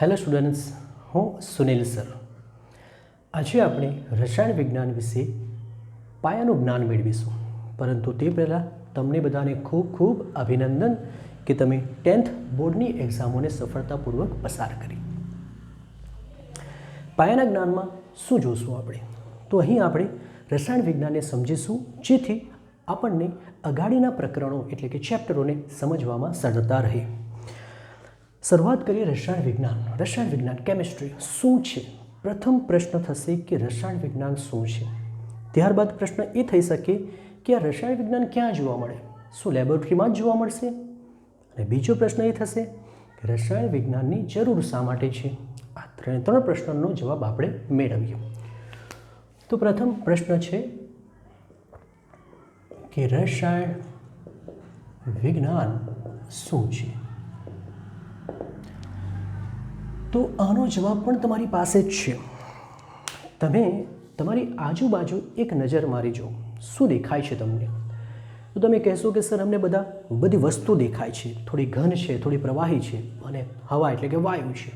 Hello students, હું Sunil sir. આજે આપણે રસાયણ વિજ્ઞાન વિશે પાયાનું જ્ઞાન મેળવીશું. પરંતુ તે પહેલાં તમને બધાને ખૂબ ખૂબ અભિનંદન કે તમે 10th બોર્ડની એક્ઝામોને સફળતાપૂર્વક પસાર કરી. પાયાના જ્ઞાનમાં શું જોશું આપણે? તો અહીં આપણે રસાયણ વિજ્ઞાનને સમજીશું, જેથી આપણને અગાડીના પ્રકરણો એટલે કે ચેપ્ટરોને સમજવામાં સરળતા રહે. શરૂઆત કરીએ રસાયણ વિજ્ઞાન. રસાયણ વિજ્ઞાન કેમિસ્ટ્રી શું છે? પ્રથમ પ્રશ્ન થશે કે રસાયણ વિજ્ઞાન શું છે. ત્યારબાદ પ્રશ્ન એ થઈ શકે કે આ રસાયણ વિજ્ઞાન ક્યાં જોવા મળે? શું લેબોરેટરીમાં જ જોવા મળશે? અને બીજો પ્રશ્ન એ થશે કે રસાયણ વિજ્ઞાનની જરૂર શા માટે છે? આ ત્રણ પ્રશ્નોનો જવાબ આપણે મેળવીએ. તો પ્રથમ પ્રશ્ન છે કે રસાયણ વિજ્ઞાન શું છે? તો આનો જવાબ પણ તમારી પાસે જ છે. તમે તમારી આજુબાજુ એક નજર મારી જુઓ. શું દેખાય છે તમને? તો તમે કહેશો કે સર અમને બધી વસ્તુ દેખાય છે, થોડી ઘન છે, થોડી પ્રવાહી છે અને હવા એટલે કે વાયુ છે.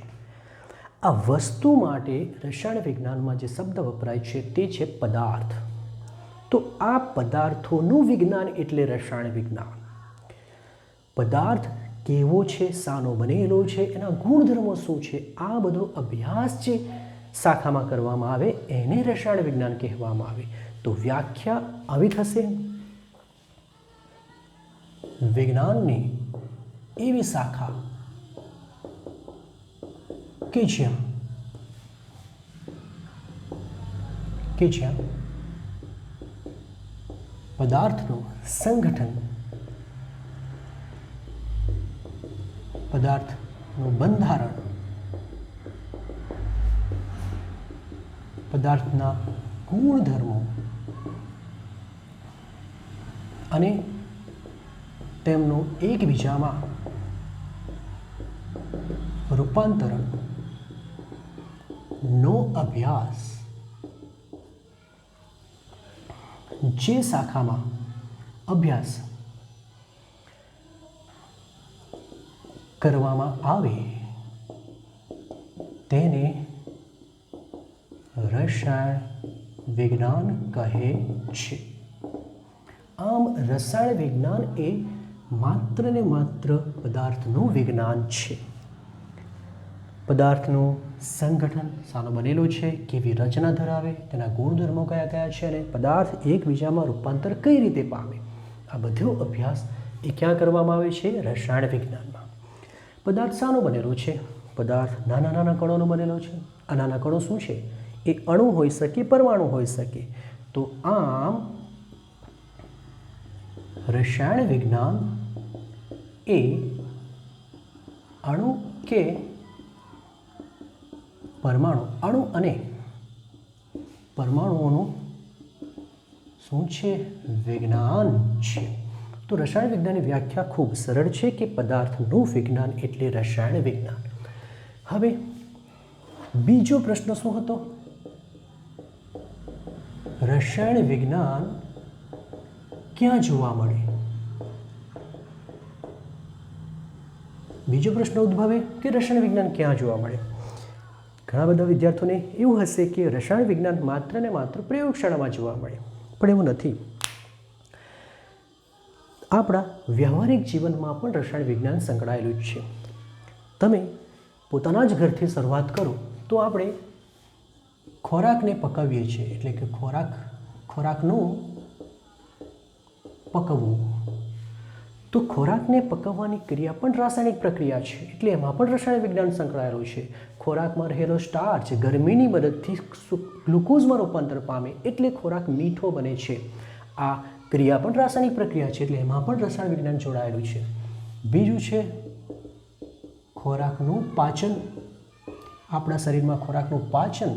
આ વસ્તુ માટે રસાયણ વિજ્ઞાનમાં જે શબ્દ વપરાય છે તે છે પદાર્થ. તો આ પદાર્થોનું વિજ્ઞાન એટલે રસાયણ વિજ્ઞાન. પદાર્થ કેવો છે, શાનો બનેલો છે, એના ગુણધર્મો શું છે, આ બધો અભ્યાસ જે શાખામાં કરવામાં આવે એને રસાયણ વિજ્ઞાન કહેવામાં આવે. તો વ્યાખ્યા આવી થશે: વિજ્ઞાનની એવી શાખા કે જ્યાં પદાર્થનું સંગઠન, પદાર્થનું બંધારણ, પદાર્થના ગુણધર્મો અને તેમનું એકબીજામાં રૂપાંતરણ નો અભ્યાસ જે શાખામાં અભ્યાસ કરવામાં આવે તેને રસાયણ વિજ્ઞાન કહે છે. આમ રસાયણ વિજ્ઞાન એ માત્ર ને માત્ર પદાર્થનું વિજ્ઞાન છે. પદાર્થનું સંગઠન શાનો બનેલો છે, કેવી રચના ધરાવે, તેના ગુણધર્મો કયા કયા છે અને પદાર્થ એકબીજામાં રૂપાંતર કઈ રીતે પામે, આ બધો અભ્યાસ એ ક્યાં કરવામાં આવે છે? રસાયણ વિજ્ઞાનમાં. પદાર્થ શાનો બનેલો છે? પદાર્થ નાના નાના કણોનો બનેલો છે. આ નાના કણો શું છે? એ અણુ હોઈ શકે, પરમાણુ હોઈ શકે. તો આમ રસાયણ વિજ્ઞાન એ અણુ કે પરમાણુ, અણુ અને પરમાણુઓનું શું છે? વિજ્ઞાન છે. તો રસાયણ વિજ્ઞાનની વ્યાખ્યા ખૂબ સરળ છે કે પદાર્થનું વિજ્ઞાન એટલે રસાયણ વિજ્ઞાન. હવે બીજો પ્રશ્ન શું હતો? રસાયણ વિજ્ઞાન ક્યાં જોવા મળે? બીજો પ્રશ્ન ઉદ્ભવે કે રસાયણ વિજ્ઞાન ક્યાં જોવા મળે? ઘણા બધા વિદ્યાર્થીઓને એવું હશે કે રસાયણ વિજ્ઞાન માત્ર ને માત્ર પ્રયોગશાળામાં જોવા મળે, પણ એવું નથી. આપણા વ્યવહારિક જીવનમાં પણ રસાયણ વિજ્ઞાન સંકળાયેલું જ છે. તમે પોતાના જ ઘરથી શરૂઆત કરો તો આપણે ખોરાકને પકવીએ છીએ, એટલે કે ખોરાકનું પકવવું. તો ખોરાકને પકવવાની ક્રિયા પણ રાસાયણિક પ્રક્રિયા છે, એટલે એમાં પણ રસાયણ વિજ્ઞાન સંકળાયેલું છે. ખોરાકમાં રહેલો સ્ટાર્ચ ગરમીની મદદથી ગ્લુકોઝમાં રૂપાંતર પામે એટલે ખોરાક મીઠો બને છે. આ ક્રિયા પણ રાસાયણિક પ્રક્રિયા છે, એટલે એમાં પણ રસાયણ વિજ્ઞાન જોડાયેલું છે. બીજું છે ખોરાકનું પાચન. આપણા શરીરમાં ખોરાકનું પાચન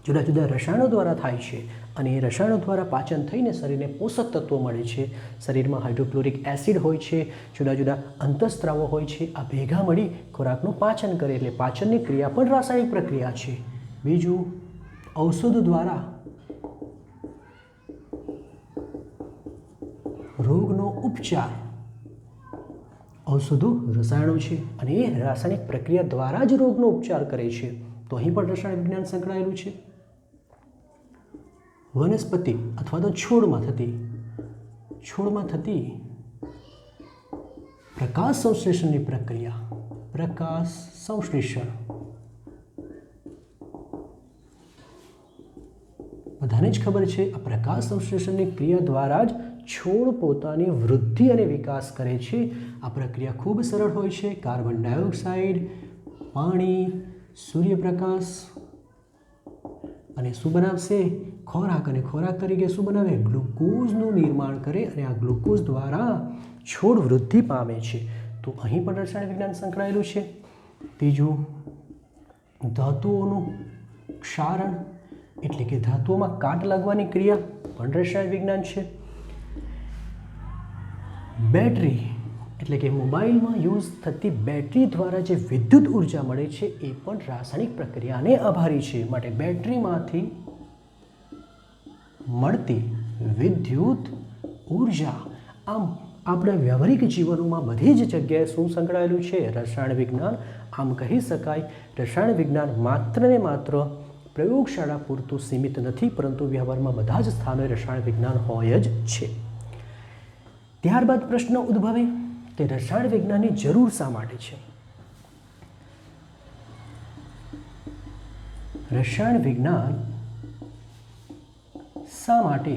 જુદા જુદા રસાયણો દ્વારા થાય છે અને એ રસાયણો દ્વારા પાચન થઈને શરીરને પોષક તત્વો મળે છે. શરીરમાં હાઇડ્રોક્લોરિક એસિડ હોય છે, જુદા જુદા અંતઃસ્ત્રાવો હોય છે. આ ભેગા મળી ખોરાકનું પાચન કરે, એટલે પાચનની ક્રિયા પણ રાસાયણિક પ્રક્રિયા છે. બીજું ઔષધો દ્વારા રોગનો ઉપચાર ઔષધો રસાયણો છે અને એ રાસાયણિક પ્રક્રિયા દ્વારા જ રોગનો ઉપચાર કરે છે. તો અહીં પણ રસાયણ વિજ્ઞાન સંકળાયેલું છે. વનસ્પતિ અથવા તો છોડમાં થતી પ્રકાશ સંશ્લેષણની પ્રક્રિયા, પ્રકાશ સંશ્લેષણ બધાને જ ખબર છે, આ પ્રકાશ સંશ્લેષણની ક્રિયા દ્વારા જ છોડ પોતાની વૃદ્ધિ અને વિકાસ કરે છે. આ પ્રક્રિયા ખૂબ સરળ હોય છે. કાર્બન ડાયોક્સાઇડ, પાણી, સૂર્યપ્રકાશ અને શું બનાવશે? ખોરાક. અને ખોરાક તરીકે શું બનાવે? ગ્લુકોઝનું નિર્માણ કરે અને આ ગ્લુકોઝ દ્વારા છોડ વૃદ્ધિ પામે છે. તો અહીં પણ રસાયણ વિજ્ઞાન સંકળાયેલું છે. ત્રીજું, ધાતુઓનું ક્ષારણ એટલે કે ધાતુઓમાં કાટ લાગવાની ક્રિયા પણ રસાયણ વિજ્ઞાન છે. બેટરી એટલે કે મોબાઈલમાં યુઝ થતી બેટરી દ્વારા જે વિદ્યુત ઉર્જા મળે છે એ પણ રાસાયણિક પ્રક્રિયાને આભારી છે. માટે બેટરીમાંથી મળતી વિદ્યુત ઉર્જા. આમ આપણા વ્યવહારિક જીવનમાં બધી જ જગ્યાએ શું સંકળાયેલું છે? રસાયણ વિજ્ઞાન. આમ કહી શકાય રસાયણ વિજ્ઞાન માત્ર ને માત્ર પ્રયોગશાળા પૂરતું સીમિત નથી, પરંતુ વ્યવહારમાં બધા જ સ્થાનોએ રસાયણ વિજ્ઞાન હોય જ છે. ત્યારબાદ પ્રશ્ન ઉદ્ભવે કે રસાયણ વિજ્ઞાનની જરૂર શા માટે છે? રસાયણ વિજ્ઞાન શા માટે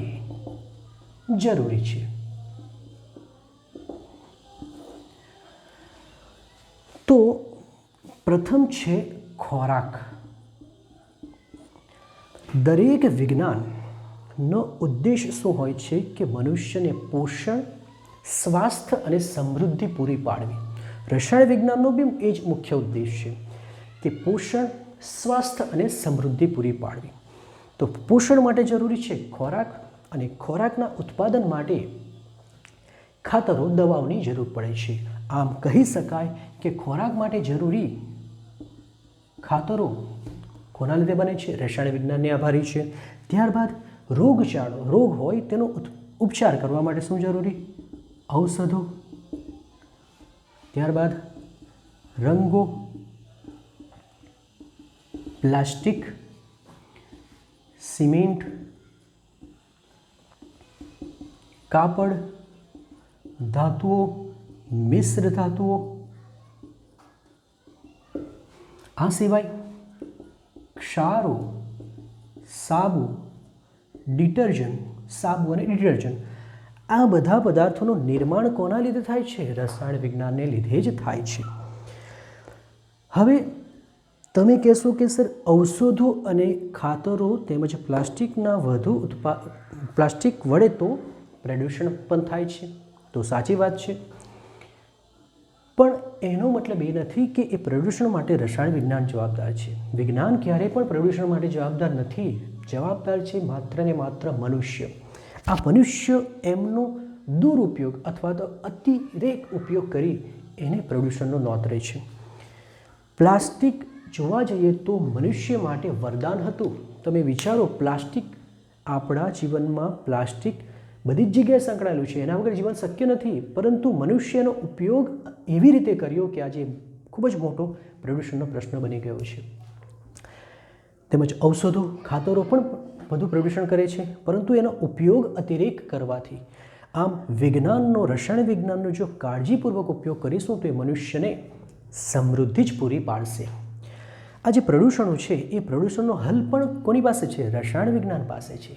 જરૂરી છે? તો પ્રથમ છે ખોરાક. દરેક વિજ્ઞાનનો ઉદ્દેશ શું હોય છે કે મનુષ્યને પોષણ, સ્વાસ્થ્ય અને સમૃદ્ધિ પૂરી પાડવી. રસાયણ વિજ્ઞાનનો બી એ જ મુખ્ય ઉદ્દેશ છે કે પોષણ, સ્વાસ્થ્ય અને સમૃદ્ધિ પૂરી પાડવી. તો પોષણ માટે જરૂરી છે ખોરાક અને ખોરાકના ઉત્પાદન માટે ખાતરો, દવાઓની જરૂર પડે છે. આમ કહી શકાય કે ખોરાક માટે જરૂરી ખાતરો કોના લીધે બને છે? રસાયણ વિજ્ઞાનને આભારી છે. ત્યારબાદ રોગચાળો, રોગ હોય તેનો ઉપચાર કરવા માટે શું જરૂરી? ઔષધો. ત્યારબાદ રંગો, પ્લાસ્ટિક, સિમેન્ટ, કાપડ, ધાતુઓ, મિશ્ર ધાતુઓ. આ સિવાય ક્ષારો, સાબુ, ડિટર્જન્ટ, સાબુ અને ડિટર્જન્ટ. આ બધા પદાર્થોનું નિર્માણ કોના લીધે થાય છે? રસાયણ વિજ્ઞાનને લીધે જ થાય છે. હવે તમે કહેશો કે સર ઔષધો અને ખાતરો તેમજ પ્લાસ્ટિક વડે તો પ્રદૂષણ પણ થાય છે. તો સાચી વાત છે, પણ એનો મતલબ એ નથી કે એ પ્રદૂષણ માટે રસાયણ વિજ્ઞાન જવાબદાર છે. વિજ્ઞાન ક્યારેય પણ પ્રદૂષણ માટે જવાબદાર નથી. જવાબદાર છે માત્ર ને માત્ર મનુષ્ય. આ મનુષ્ય એમનો દુરુપયોગ અથવા તો અતિરેક ઉપયોગ કરી એને પ્રદૂષણનો નોતરે છે. પ્લાસ્ટિક જોવા જઈએ તો મનુષ્ય માટે વરદાન હતું. તમે વિચારો, પ્લાસ્ટિક આપણા જીવનમાં પ્લાસ્ટિક બધી જ જગ્યાએ સંકળાયેલું છે. એના વગર જીવન શક્ય નથી, પરંતુ મનુષ્યનો ઉપયોગ એવી રીતે કર્યો કે આજે ખૂબ જ મોટો પ્રદૂષણનો પ્રશ્ન બની ગયો છે. તેમજ ઔષધો, ખાતરો પણ વધુ પ્રદૂષણ કરે છે, પરંતુ એનો ઉપયોગ અતિરેક કરવાથી. આમ વિજ્ઞાનનો, રસાયણ વિજ્ઞાનનો જો કાળજીપૂર્વક ઉપયોગ કરીશું તો એ મનુષ્યને સમૃદ્ધિ જ પૂરી પાડશે. આ જે પ્રદૂષણો છે એ પ્રદૂષણનો હલ પણ કોની પાસે છે? રસાયણ વિજ્ઞાન પાસે છે.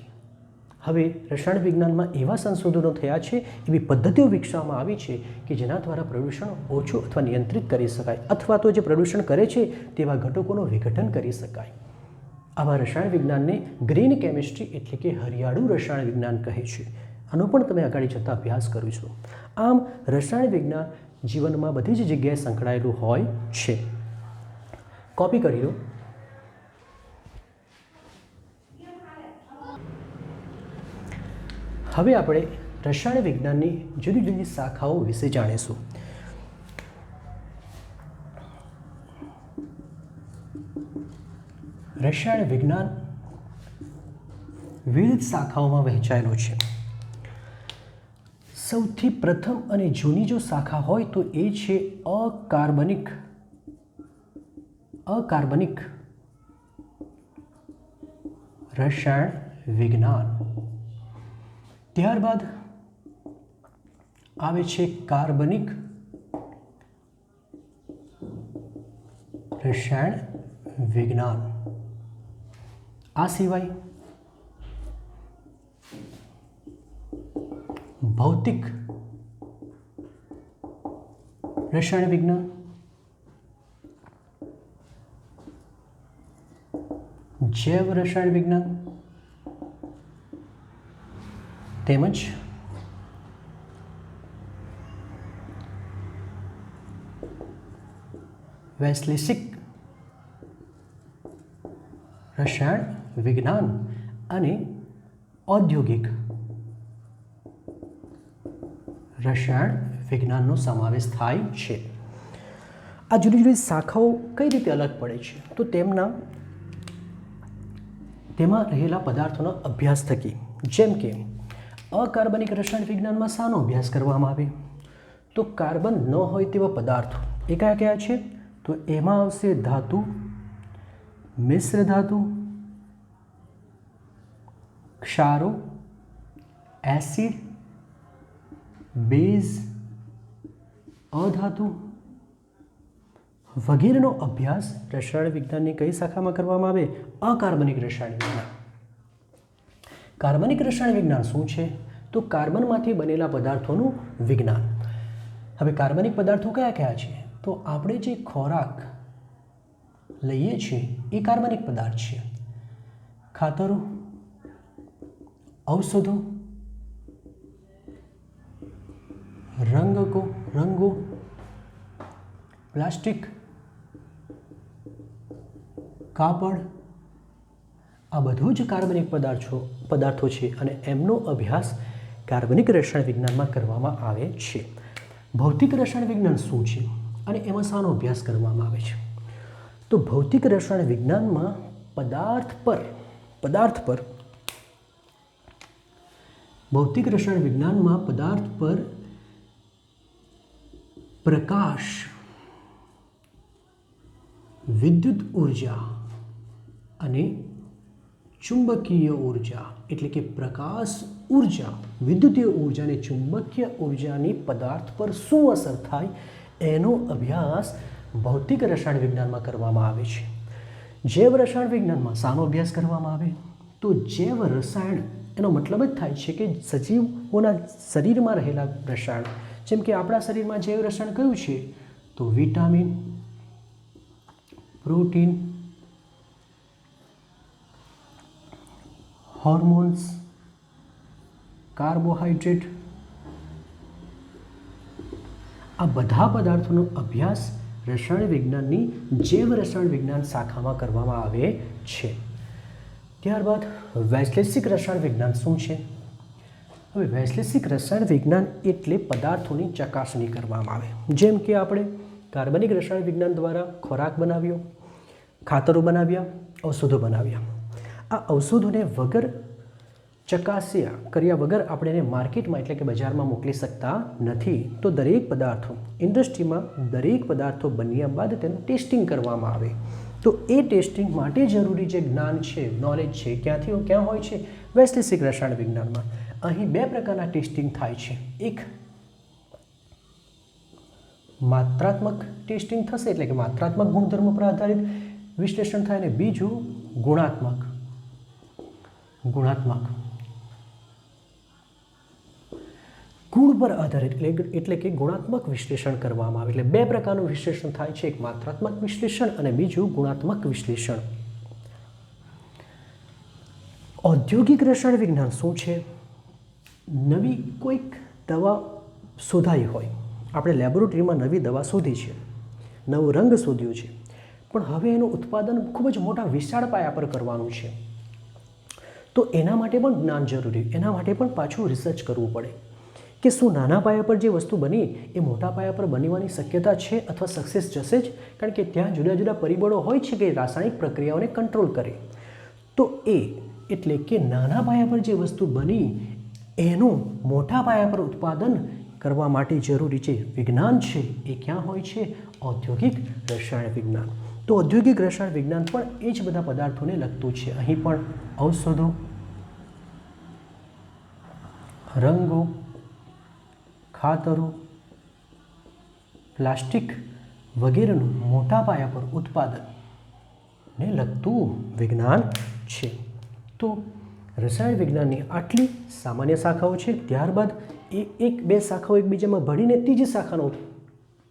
હવે રસાયણ વિજ્ઞાનમાં એવા સંશોધનો થયા છે, એવી પદ્ધતિઓ વિકસાવવામાં આવી છે કે જેના દ્વારા પ્રદૂષણ ઓછું અથવા નિયંત્રિત કરી શકાય, અથવા તો જે પ્રદૂષણ કરે છે તેવા ઘટકોનું વિઘટન કરી શકાય. આવા રસાયણ વિજ્ઞાનને ગ્રીન કેમિસ્ટ્રી એટલે કે હરિયાળું રસાયણ વિજ્ઞાન કહે છે. આનો પણ તમે આગળ જતાં અભ્યાસ કરો છો. આમ રસાયણ વિજ્ઞાન જીવનમાં બધી જ જગ્યાએ સંકળાયેલું હોય છે. કોપી કરી લો. હવે આપણે રસાયણ વિજ્ઞાનની જુદી જુદી શાખાઓ વિશે જાણીશું. રસાયણ વિજ્ઞાન વિવિધ શાખાઓમાં વહેંચાયેલું છે. સૌથી પ્રથમ અને જૂની જો શાખા હોય તો એ છે અકાર્બનિક રસાયણ વિજ્ઞાન. ત્યારબાદ આવે છે કાર્બનિક રસાયણ વિજ્ઞાન. આ સિવાય ભૌતિક રસાયણ વિજ્ઞાન, જૈવ રસાયણ વિજ્ઞાન તેમજ વૈશ્લેષિક રસાયણ વિજ્ઞાન અને ઔદ્યોગિક રસાયણ વિજ્ઞાનનો સમાવેશ થાય છે. આ જુદી જુદી શાખાઓ કઈ રીતે અલગ પડે છે? તો તેમાં રહેલા પદાર્થોનો અભ્યાસ થકી. જેમ કે અકાર્બનિક રસાયણ વિજ્ઞાનમાં શાનો અભ્યાસ કરવામાં આવે? તો કાર્બન ન હોય તેવા પદાર્થો. એ કયા કયા છે? તો એમાં આવશે ધાતુ, મિશ્ર ધાતુ, ક્ષારો, એસિડ, બેઝ, અધાતુ વગેરેનો અભ્યાસ રસાયણ વિજ્ઞાનની કઈ શાખામાં કરવામાં આવે? અકાર્બનિક રસાયણ વિજ્ઞાન. કાર્બનિક રસાયણ વિજ્ઞાન શું છે? તો કાર્બનમાંથી બનેલા પદાર્થોનું વિજ્ઞાન. હવે કાર્બનિક પદાર્થો કયા કયા છે? તો આપણે જે ખોરાક લઈએ છીએ એ કાર્બનિક પદાર્થ છે. ખાતરો, ઔષધો, રંગો, પ્લાસ્ટિક, કાપડ, આ બધું જ કાર્બનિક પદાર્થો છે અને એમનો અભ્યાસ કાર્બનિક રસાયણ વિજ્ઞાનમાં કરવામાં આવે છે. ભૌતિક રસાયણ વિજ્ઞાન શું છે અને એમાં શાનો અભ્યાસ કરવામાં આવે છે? તો ભૌતિક રસાયણ વિજ્ઞાનમાં ભૌતિક રસાયણ વિજ્ઞાનમાં પદાર્થ પર પ્રકાશ, વિદ્યુત ઉર્જા અને ચુંબકીય ઉર્જા એટલે કે પ્રકાશ ઉર્જા, વિદ્યુતીય ઉર્જા અને ચુંબકીય ઉર્જાની પદાર્થ પર શું અસર થાય એનો અભ્યાસ ભૌતિક રસાયણ વિજ્ઞાનમાં કરવામાં આવે છે. જૈવ રસાયણ વિજ્ઞાનમાં શાનો અભ્યાસ કરવામાં આવે? તો જૈવ રસાયણ એનો મતલબ જ થાય છે કે સજીવોના શરીરમાં રહેલા રસાયણ. જેમ કે આપણા શરીરમાં જૈવ રસાયણ કયું છે? તો વિટામિન, પ્રોટીન, હોર્મોન્સ, કાર્બોહાઈડ્રેટ, આ બધા પદાર્થોનો અભ્યાસ રસાયણ વિજ્ઞાનની જૈવ રસાયણ વિજ્ઞાન શાખામાં કરવામાં આવે છે. ત્યારબાદ વૈશ્લેષિક રસાયણ વિજ્ઞાન શું છે? હવે વૈશ્લેષિક રસાયણ વિજ્ઞાન એટલે પદાર્થોની ચકાસણી કરવામાં આવે. જેમ કે આપણે કાર્બનિક રસાયણ વિજ્ઞાન દ્વારા ખોરાક બનાવ્યો, ખાતરો બનાવ્યા, ઔષધો બનાવ્યા. આ ઔષધોને વગર ચકાસ્યા કર્યા વગર આપણે એને માર્કેટમાં એટલે કે બજારમાં મોકલી શકતા નથી. તો દરેક પદાર્થો ઇન્ડસ્ટ્રીમાં દરેક પદાર્થો બન્યા બાદ તેનું ટેસ્ટિંગ કરવામાં આવે. તો એ ટેસ્ટિંગ માટે જરૂરી જે જ્ઞાન છે, નોલેજ છે, ક્યાં હોય છે? વૈશ્લેષિક રસાયણ વિજ્ઞાનમાં. અહીં બે પ્રકારના ટેસ્ટિંગ થાય છે. એક માત્રાત્મક ટેસ્ટિંગ થશે એટલે કે માત્રાત્મક ગુણધર્મો પર આધારિત વિશ્લેષણ થાય, અને બીજું ગુણાત્મક ગુણ પર આધારિત એટલે કે ગુણાત્મક વિશ્લેષણ કરવામાં આવે. એટલે બે પ્રકારનું વિશ્લેષણ થાય છે, એક માત્રાત્મક વિશ્લેષણ અને બીજું ગુણાત્મક વિશ્લેષણ. ઔદ્યોગિક રસાયણ વિજ્ઞાન શું છે? નવી કોઈક દવા શોધાઈ હોય, આપણે લેબોરેટરીમાં નવી દવા શોધી છે, નવો રંગ શોધ્યો છે, પણ હવે એનું ઉત્પાદન ખૂબ જ મોટા વિશાળ પાયા પર કરવાનું છે. તો એના માટે પણ જ્ઞાન જરૂરી, એના માટે પણ પાછું રિસર્ચ કરવું પડે કે શું નાના પાયા પર જે વસ્તુ બની એ મોટા પાયા પર બનવાની શક્યતા છે અથવા સક્સેસ જશે જ? કારણ કે ત્યાં જુદા જુદા પરિબળો હોય છે કે રાસાયણિક પ્રક્રિયાઓને કંટ્રોલ કરે. તો એટલે કે નાના પાયા પર જે વસ્તુ બની એનું મોટા પાયા પર ઉત્પાદન કરવા માટે જરૂરી છે વિજ્ઞાન છે એ ક્યાં હોય છે? ઔદ્યોગિક રસાયણ વિજ્ઞાન. તો ઔદ્યોગિક રસાયણ વિજ્ઞાન પણ એ જ બધા પદાર્થોને લગતું છે. અહીં પણ ઔષધો, રંગો, ખાતરો, પ્લાસ્ટિક વગેરેનું મોટા પાયા પર ઉત્પાદનને લગતું વિજ્ઞાન છે. તો રસાયણ વિજ્ઞાનની આટલી સામાન્ય શાખાઓ છે. ત્યારબાદ એ એક બે શાખાઓ એકબીજામાં ભળીને ત્રીજી શાખાનો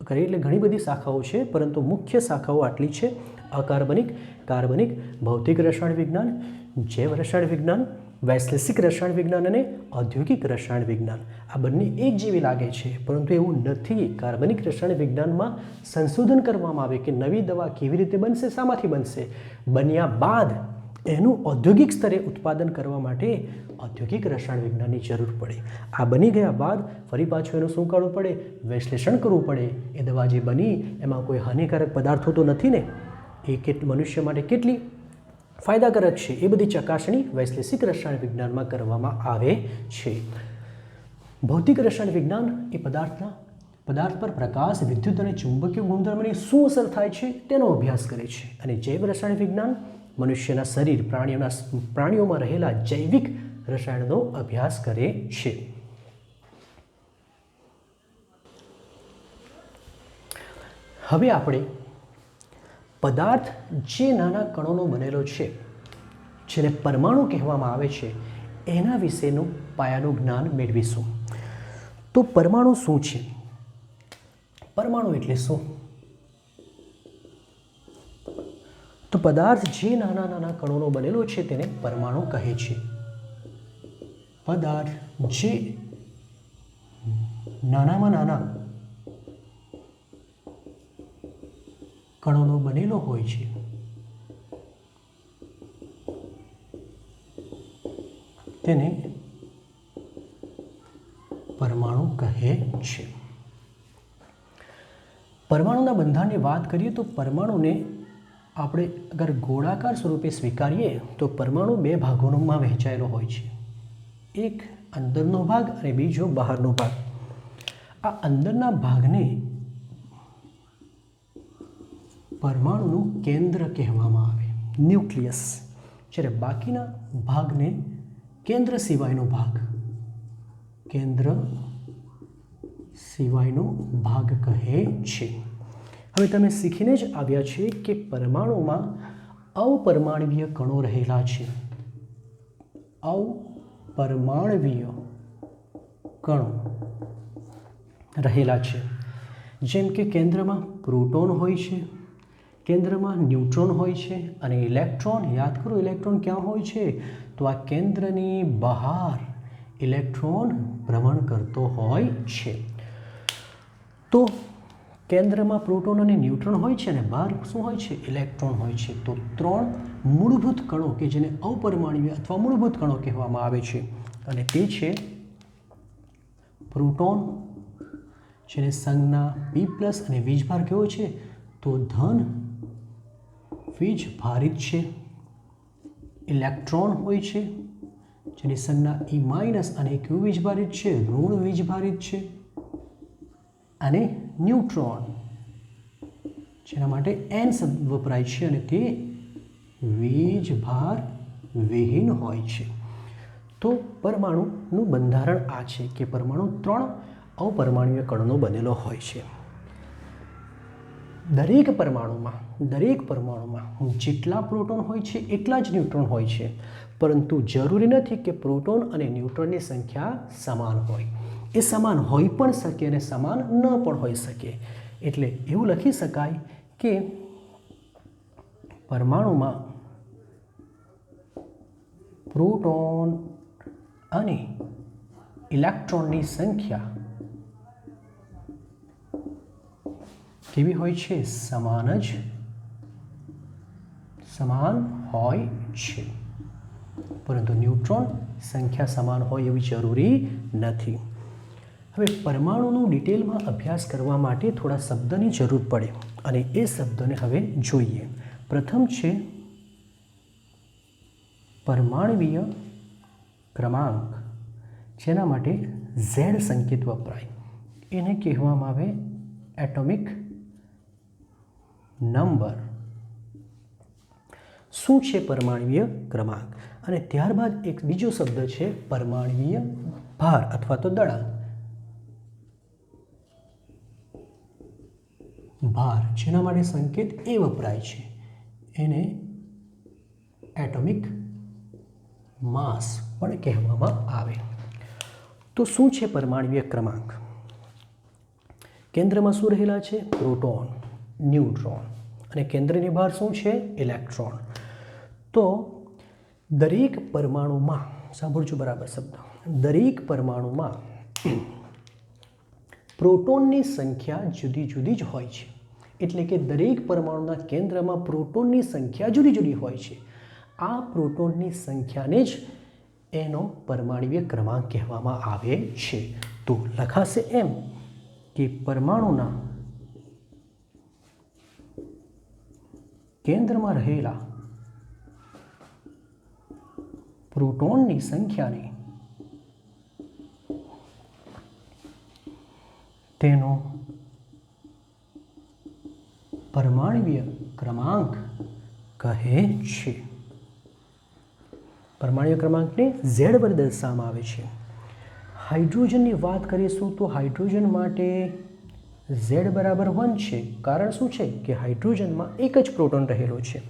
કરે એટલે ઘણી બધી શાખાઓ છે, પરંતુ મુખ્ય શાખાઓ આટલી છે: અકાર્બનિક, કાર્બનિક, ભૌતિક રસાયણ વિજ્ઞાન, જૈવ રસાયણ વિજ્ઞાન, વૈશ્લેષિક રસાયણ વિજ્ઞાન અને ઔદ્યોગિક રસાયણ વિજ્ઞાન. આ બંને એક જેવી લાગે છે, પરંતુ એવું નથી. કાર્બનિક રસાયણ વિજ્ઞાનમાં સંશોધન કરવામાં આવે કે નવી દવા કેવી રીતે બનશે, શામાંથી બનશે, બન્યા બાદ એનું ઔદ્યોગિક સ્તરે ઉત્પાદન કરવા માટે ઔદ્યોગિક રસાયણ વિજ્ઞાનની જરૂર પડે. આ બની ગયા બાદ ફરી પાછું એનું શું કરવું પડે? વિશ્લેષણ કરવું પડે. એ દવા જે બની એમાં કોઈ હાનિકારક પદાર્થો તો નથી ને, એ મનુષ્ય માટે કેટલી ફાયદાકારક છે, એ બધી ચકાસણી વૈશ્લેષિક રસાયણ વિજ્ઞાનમાં કરવામાં આવે છે. ભૌતિક રસાયણ વિજ્ઞાન એ પદાર્થ પર પ્રકાશ, વિદ્યુત અને ચુંબકીય ગુણધર્મની શું અસર થાય છે તેનો અભ્યાસ કરે છે. અને જૈવ રસાયણ વિજ્ઞાન મનુષ્યના શરીર, પ્રાણીઓમાં રહેલા જૈવિક રસાયણનો અભ્યાસ કરે છે. હવે આપણે પદાર્થ જે નાના કણોનો બનેલો છે, જેને પરમાણુ કહેવામાં આવે છે, એના વિશેનું પાયાનું જ્ઞાન મેળવીશું. તો પરમાણુ શું છે? પરમાણુ એટલે શું? તો પદાર્થ જે નાના નાના કણોનો બનેલો છે તેને પરમાણુ કહે છે. પદાર્થ જે નાનામાં નાના કણોનો બનેલો હોય છે તેને પરમાણુ કહે છે. પરમાણુના બંધારણની વાત કરીએ તો પરમાણુને આપણે અગર ગોળાકાર સ્વરૂપે સ્વીકારીએ તો પરમાણુ બે ભાગોમાં વહેંચાયેલો હોય છે. એક અંદરનો ભાગ અને બીજો બહારનો ભાગ. આ અંદરના ભાગને પરમાણુનું કેન્દ્ર કહેવામાં આવે, ન્યુક્લિયસ. જ્યારે બાકીના ભાગને કેન્દ્ર સિવાયનો ભાગ, કેન્દ્ર સિવાયનો ભાગ કહે છે. હવે તમે શીખીને જ આવ્યા છે કે પરમાણુમાં અપરમાણવીય કણો રહેલા છે. અપરમાણવીય કણો રહેલા છે. જેમ કે કેન્દ્રમાં પ્રોટોન હોય છે, કેન્દ્રમાં ન્યુટ્રોન હોય છે અને ઇલેક્ટ્રોન. યાદ કરો, ઇલેક્ટ્રોન ક્યાં હોય છે? તો આ કેન્દ્રની બહાર ઇલેક્ટ્રોન ભ્રમણ કરતો હોય છે. તો કેન્દ્રમાં પ્રોટોન અને ન્યુટ્રોન હોય છે અને બહાર શું હોય છે? ઇલેક્ટ્રોન હોય છે. તો ત્રણ મૂળભૂત કણો કે જેને અપરમાણવીય અથવા મૂળભૂત કણો કહેવામાં આવે છે, અને તે છે પ્રોટોન, જેને સંજ્ઞા P+ અને વીજભાર કેવો છે? તો ધન વીજભારિત છે. ઇલેક્ટ્રોન હોય છે, જેની સંજ્ઞા E- અને કેવું વીજભારિત છે? ઋણ વીજભારિત છે. અને ન્યુટ્રોન, જેના માટે N શબ્દ વપરાય છે અને તે વીજભાર વિહીન હોય છે. તો પરમાણુનું બંધારણ આ છે કે પરમાણુ ત્રણ અપરમાણવીય કણોનો બનેલો હોય છે. દરેક પરમાણુમાં જેટલા પ્રોટોન હોય છે એટલા જ ન્યુટ્રોન હોય છે, પરંતુ જરૂરી નથી કે પ્રોટોન અને ન્યુટ્રોનની સંખ્યા સમાન હોય. એ સમાન હોઈ પણ શકે અને સમાન ન પણ હોઈ શકે. એટલે એવું લખી શકાય કે પરમાણુમાં પ્રોટોન અને ઇલેક્ટ્રોનની સંખ્યા કેવી હોય છે? સમાન હોય છે, પરંતુ ન્યુટ્રોન સંખ્યા સમાન હોય એવી જરૂરી નથી. હવે પરમાણુનું ડિટેલમાં અભ્યાસ કરવા માટે થોડા શબ્દની જરૂર પડે, અને એ શબ્દોને હવે જોઈએ. પ્રથમ છે પરમાણવીય ક્રમાંક, જેના માટે ઝેડ સંકેત વપરાય. એને કહેવામાં આવે એટોમિક નંબર. શું છે પરમાણ્વીય ક્રમાંક? અને ત્યારબાદ એક બીજો શબ્દ છે પરમાણ્વીય ભાર અથવા તો દળાંક. ભાર જેના માટે સંકેત એ વપરાય છે, એને એટોમિક માસ પણ કહેવામાં આવે. તો શું છે પરમાણ્વીય ક્રમાંક? કેન્દ્રમાં શું રહેલા છે? પ્રોટોન, ન્યુટ્રોન, અને કેન્દ્રની બહાર શું છે? ઇલેક્ટ્રોન. તો દરેક પરમાણુમાં, સાંભળજો બરાબર શબ્દ, દરેક પરમાણુમાં પ્રોટોનની સંખ્યા જુદી જુદી જ હોય છે. એટલે કે દરેક પરમાણુના કેન્દ્રમાં પ્રોટોનની સંખ્યા જુદી જુદી હોય છે. આ પ્રોટોનની સંખ્યાને જ એનો પરમાણ્વીય ક્રમાંક કહેવામાં આવે છે. તો લખાશે એમ કે પરમાણુના કેન્દ્રમાં રહેલા પ્રોટોનની સંખ્યાને તેનો પરમાણ્વીય ક્રમાંક કહે છે. પરમાણ્વીય ક્રમાંકને ઝેડ વડે દર્શાવવામાં આવે છે. હાઇડ્રોજનની વાત કરીશું તો હાઇડ્રોજન માટે ઝેડ બરાબર 1 છે. કારણ શું છે કે હાઇડ્રોજનમાં એક જ પ્રોટોન રહેલો છે.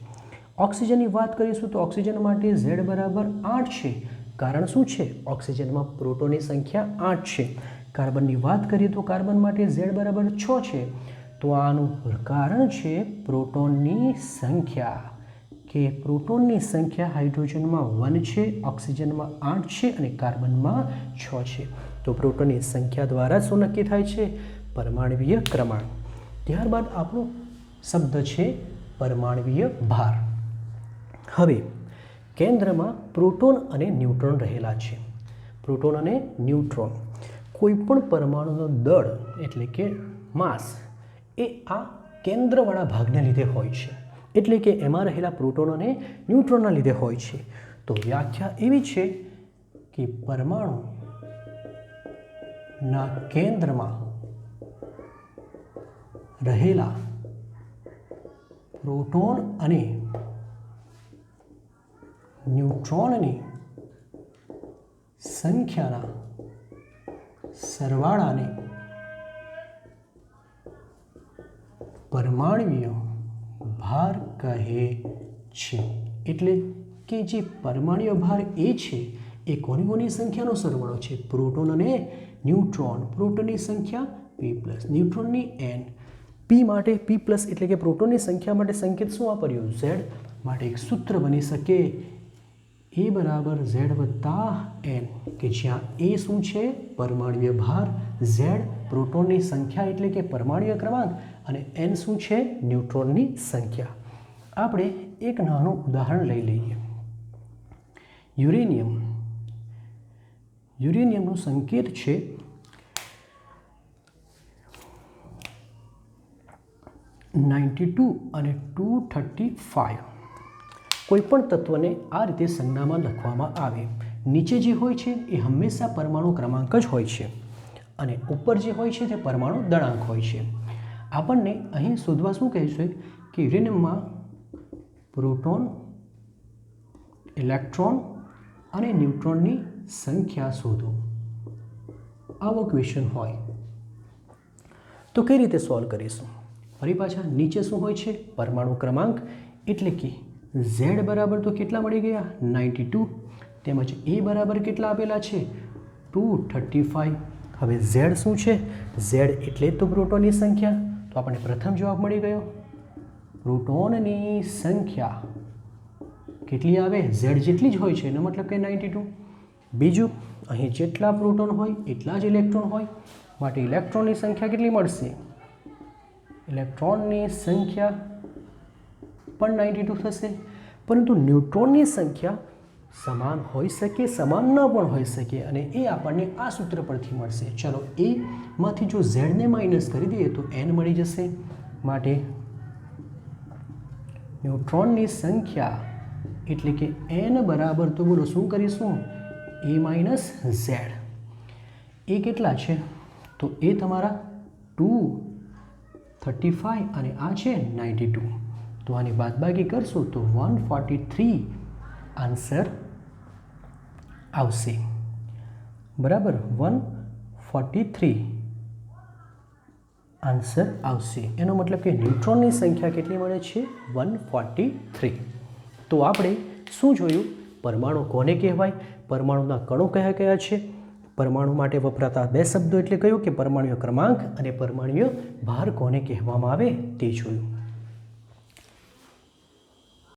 ઓક્સિજનની વાત કરીશું તો ઓક્સિજન માટે ઝેડ બરાબર 8 છે. કારણ શું છે? ઓક્સિજનમાં પ્રોટોનની સંખ્યા 8 છે. કાર્બનની વાત કરીએ તો કાર્બન માટે ઝેડ બરાબર 6 છે. તો આનું કારણ છે પ્રોટોનની સંખ્યા, કે પ્રોટોનની સંખ્યા હાઇડ્રોજનમાં 1 છે, ઓક્સિજનમાં 8 છે અને કાર્બનમાં 6 છે. તો પ્રોટોનની સંખ્યા દ્વારા શું નક્કી થાય છે? પરમાણ્વીય ક્રમાંક. ત્યારબાદ આપણો શબ્દ છે પરમાણ્વીય ભાર. હવે કેન્દ્રમાં પ્રોટોન અને ન્યુટ્રોન રહેલા છે. પ્રોટોન અને ન્યુટ્રોન, કોઈ પણ પરમાણુનો દળ એટલે કે માસ એ આ કેન્દ્રવાળા ભાગને લીધે હોય છે. એટલે કે એમાં રહેલા પ્રોટોન અને ન્યુટ્રોનના લીધે હોય છે. તો વ્યાખ્યા એવી છે કે પરમાણુના કેન્દ્રમાં રહેલા પ્રોટોન અને ન્યુટ્રોનની સંખ્યાના સરવાળાને પરમાણ્વીય ભાર કહે છે. એટલે કે જે પરમાણ્વીય ભાર એ છે એ કોની કોની સંખ્યાનો સરવાળો છે? પ્રોટોન અને ન્યુટ્રોન. પ્રોટોનની સંખ્યા p+, ન્યુટ્રોનની n. p માટે p+, એટલે કે પ્રોટોનની સંખ્યા માટે સંકેત શું વાપર્યો? z. માટે એક સૂત્ર બની શકે a બરાબર z વત્તા n, કે જ્યાં a શું છે? પરમાણ્વીય ભાર, z પ્રોટોનની સંખ્યા એટલે કે પરમાણ્વીય ક્રમાંક, અને n શું છે? ન્યુટ્રોનની સંખ્યા. આપણે એક નાનું ઉદાહરણ લઈ લઈએ. યુરેનિયમ. યુરેનિયમનો સંકેત છે -92 અને 235. કોઈપણ તત્વને આ રીતે સંજ્ઞામાં લખવામાં આવે. નીચે જે હોય છે એ હંમેશા પરમાણુ ક્રમાંક જ હોય છે અને ઉપર જે હોય છે તે પરમાણુ દળાંક હોય છે. આપણને અહીં શોધવા શું કહેશે કે યુરેનિયમમાં પ્રોટોન, ઇલેક્ટ્રોન અને ન્યુટ્રોનની સંખ્યા શોધો. આવો ક્વેશ્ચન હોય તો કઈ રીતે સોલ્વ કરીશું? ફરી પાછા નીચે શું હોય છે? પરમાણુ ક્રમાંક. એટલે કે z બરાબર તો કેટલા મળી ગયા? 92. તેમજ a બરાબર કેટલા આપેલા છે? 235. હવે z શું છે? z એટલે તો પ્રોટોનની સંખ્યા. તો આપણને પ્રથમ જવાબ મળી ગયો. પ્રોટોનની સંખ્યા કેટલી આવે? z જેટલી જ હોય છે, એનો મતલબ કે 92. બીજું, અહીં જેટલા પ્રોટોન હોય એટલા જ ઇલેક્ટ્રોન હોય, માટે ઇલેક્ટ્રોનની સંખ્યા કેટલી મળશે? ઇલેક્ટ્રોનની સંખ્યા પણ 92 થશે. પરંતુ ન્યુટ્રોનની સંખ્યા સમાન હોઈ શકે, સમાન ન પણ હોઈ શકે, અને એ આપણને આ સૂત્ર પરથી મળશે. ચલો, એ માંથી જો z ને માઇનસ કરી દઈએ તો n મળી જશે. માટે ન્યુટ્રોનની સંખ્યા એટલે કે n બરાબર, તો બોલો શું કરીશું? a minus z. એ કેટલા છે? તો એ તમારા 235 અને આ છે 92. તો આની બાદબાકી કરશું તો 143 આન્સર આવશે. બરાબર, 143 આન્સર આવશે. એનો મતલબ કે ન્યુટ્રોનની સંખ્યા કેટલી મળે છે? 143. તો આપણે શું જોયું? પરમાણુ કોને કહેવાય, પરમાણુના કણો કયા કયા છે, પરમાણુ માટે વપરાતા બે શબ્દો એટલે કયો કે પરમાણુય ક્રમાંક અને પરમાણુય ભાર કોને કહેવામાં આવે તે જોયું.